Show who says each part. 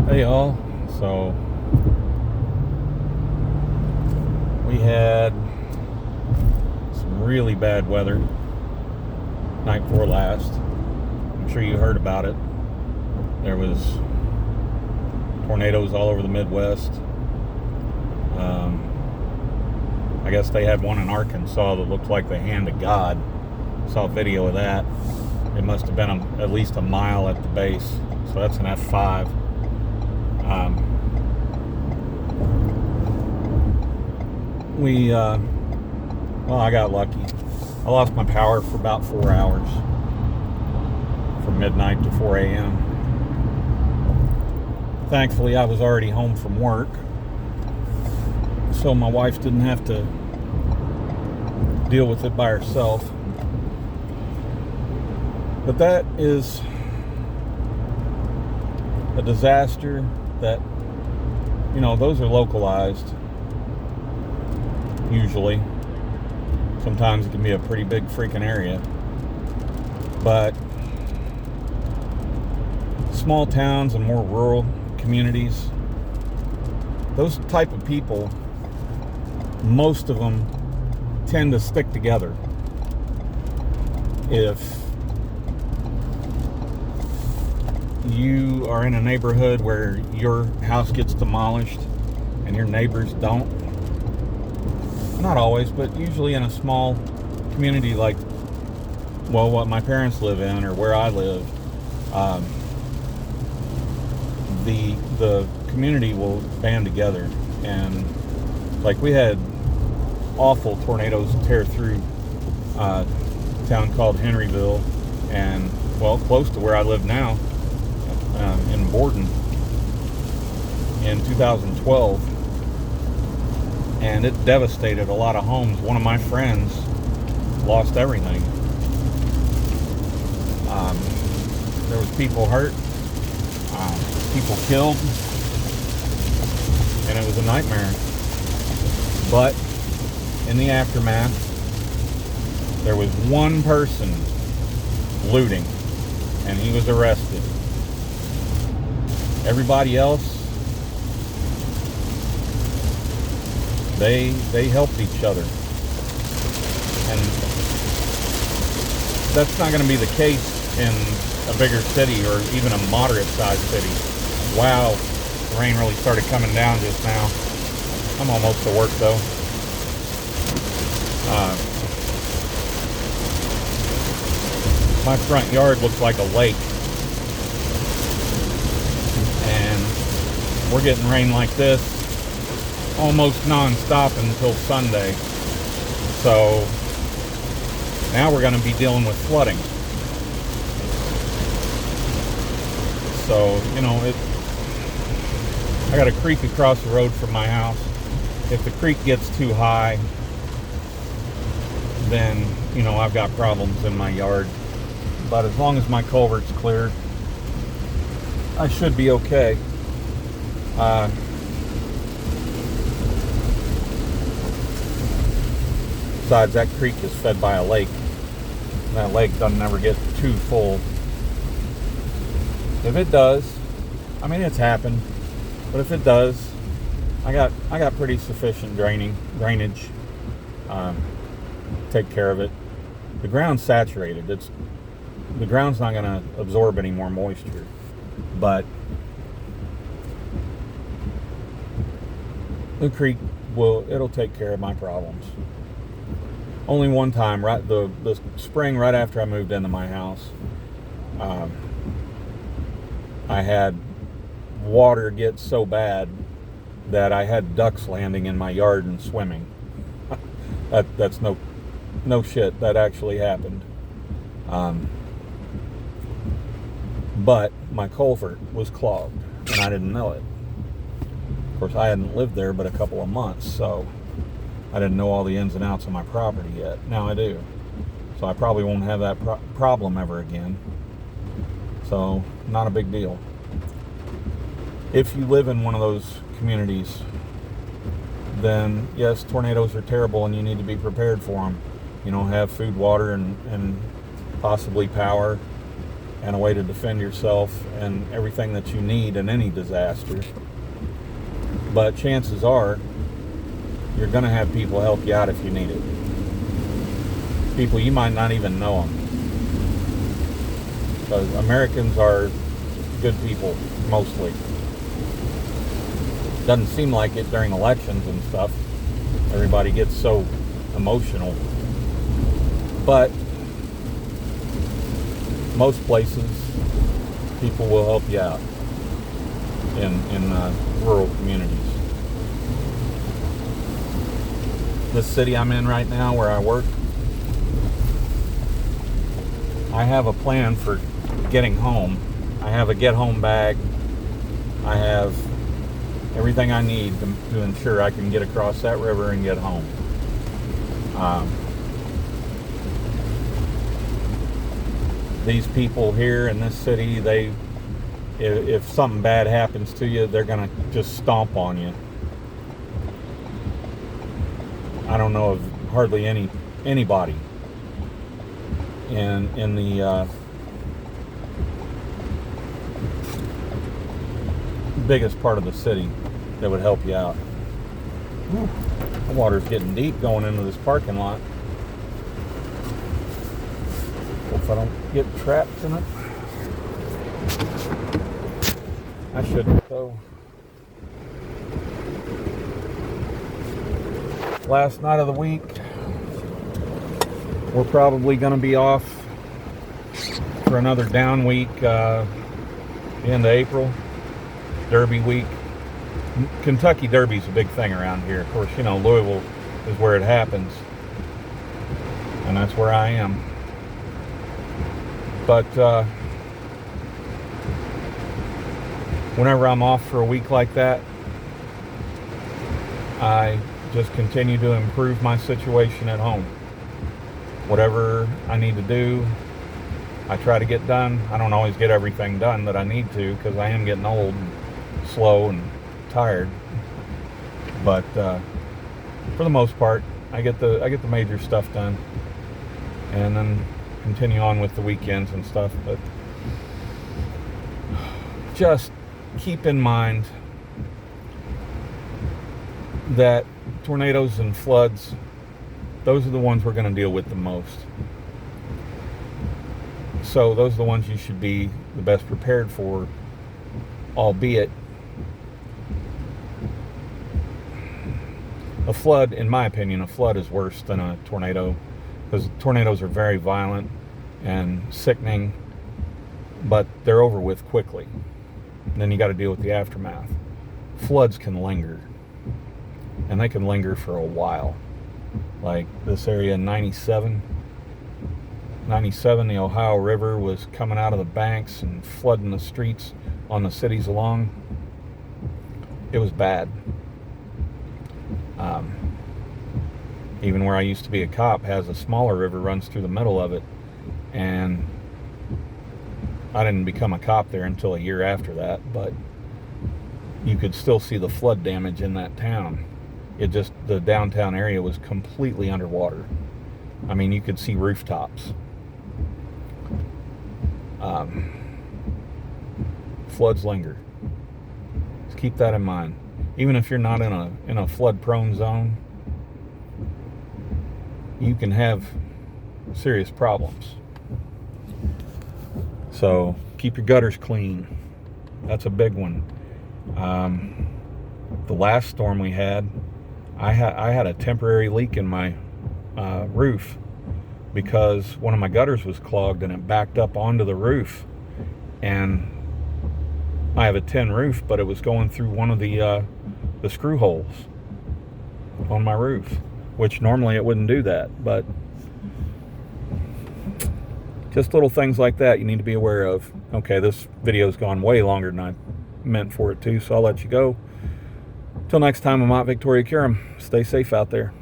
Speaker 1: Hey y'all, so we had some really bad weather night before last. I'm sure you heard about it. There was tornadoes all over the Midwest. I guess they had one in Arkansas that looked like the hand of God. Saw a video of that. It must have been at least a mile at the base, so that's an F5. Well, I got lucky. I lost my power for about 4 hours, from midnight to 4 a.m. Thankfully, I was already home from work, so my wife didn't have to deal with it by herself. But that is a disaster that, those are localized. Usually. Sometimes it can be a pretty big freaking area. But small towns and more rural communities, those type of people, most of them tend to stick together. If you are in a neighborhood where your house gets demolished and your neighbors don't, not always, but usually in a small community like, well, what my parents live in or where I live, the community will band together. And like, we had awful tornadoes tear through a town called Henryville, and well, close to where I live now, in Borden, in 2012. And it devastated a lot of homes. One of my friends lost everything. There was people hurt, people killed, and it was a nightmare. But in the aftermath, there was one person looting, and he was arrested. Everybody else, they helped each other. And that's not going to be the case in a bigger city or even a moderate-sized city. Wow, the rain really started coming down just now. I'm almost to work, though. My front yard looks like a lake. And we're getting rain like this almost non-stop until Sunday. So now we're going to be dealing with flooding. So, I got a creek across the road from my house. If the creek gets too high, then, I've got problems in my yard. But as long as my culvert's cleared, I should be okay. Besides, that creek is fed by a lake. And that lake doesn't ever get too full. If it does, it's happened, but if it does, I got pretty sufficient drainage. Take care of it. The ground's saturated. The ground's not going to absorb any more moisture, but the creek it'll take care of my problems. Only one time, the spring right after I moved into my house, I had water get so bad that I had ducks landing in my yard and swimming. That's no shit. That actually happened. But my culvert was clogged, and I didn't know it. Of course, I hadn't lived there but a couple of months, so I didn't know all the ins and outs of my property yet. Now I do. So I probably won't have that problem ever again. So, not a big deal. If you live in one of those communities, then yes, tornadoes are terrible and you need to be prepared for them. Have food, water, and possibly power. and a way to defend yourself and everything that you need in any disaster. But chances are you're going to have people help you out if you need it. People you might not even know them. Because Americans are good people, mostly. Doesn't seem like it during elections and stuff. Everybody gets so emotional. But most places, people will help you out in rural communities. This city I'm in right now, where I work, I have a plan for getting home. I have a get home bag. I have everything I need to ensure I can get across that river and get home. These people here in this city, if something bad happens to you, they're gonna just stomp on you. I don't know of hardly anybody in the biggest part of the city that would help you out. The water's getting deep going into this parking lot. If I don't get trapped in it. I shouldn't though. Last night of the week, we're probably going to be off for another down week, the end of April, Derby week. Kentucky Derby's a big thing around here. Of course, you know, Louisville is where it happens, and that's where I am. But whenever I'm off for a week like that, I just continue to improve my situation at home. Whatever I need to do, I try to get done. I don't always get everything done that I need to, because I am getting old and slow and tired. But for the most part, I get the major stuff done, and then continue on with the weekends and stuff. But just keep in mind that tornadoes and floods, those are the ones we're going to deal with the most. So those are the ones you should be the best prepared for, albeit a flood, in my opinion, a flood is worse than a tornado, because tornadoes are very violent and sickening, but they're over with quickly. And then you got to deal with the aftermath. Floods can linger, and they can linger for a while. Like this area in 97, the Ohio River was coming out of the banks and flooding the streets on the cities along. It was bad. Even where I used to be a cop has a smaller river runs through the middle of it, and I didn't become a cop there until a year after that, but you could still see the flood damage in that town. The downtown area was completely underwater. I mean, you could see rooftops. Floods linger. Just keep that in mind. Even if you're not in a flood-prone zone, you can have serious problems. So keep your gutters clean. That's a big one. The last storm we had, I had a temporary leak in my roof because one of my gutters was clogged and it backed up onto the roof. And I have a tin roof, but it was going through one of the screw holes on my roof, which normally it wouldn't do that. But just little things like that you need to be aware of. Okay, this video's gone way longer than I meant for it to, so I'll let you go. Till next time, I'm out Victoria Curum. Stay safe out there.